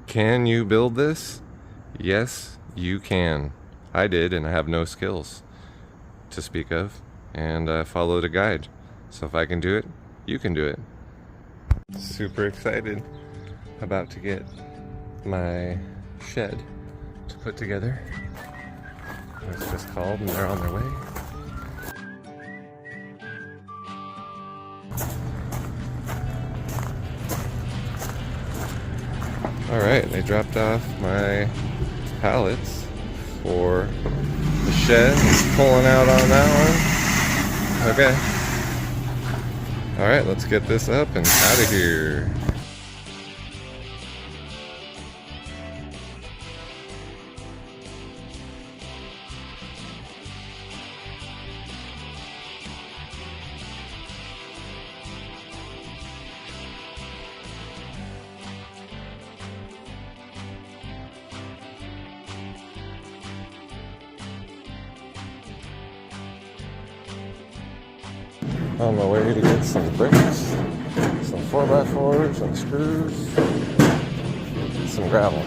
Can you build this? Yes, you can. I did, and I have no skills to speak of, and I followed a guide. So if I can do it, you can do it. Super excited about to get my shed to put together. It's just called, and they're on their way. Alright, they dropped off my pallets for the shed. Pulling out on that one. Okay. Alright, let's get this up and out of here. On my way to get some bricks, some 4x4s, some screws, some gravel.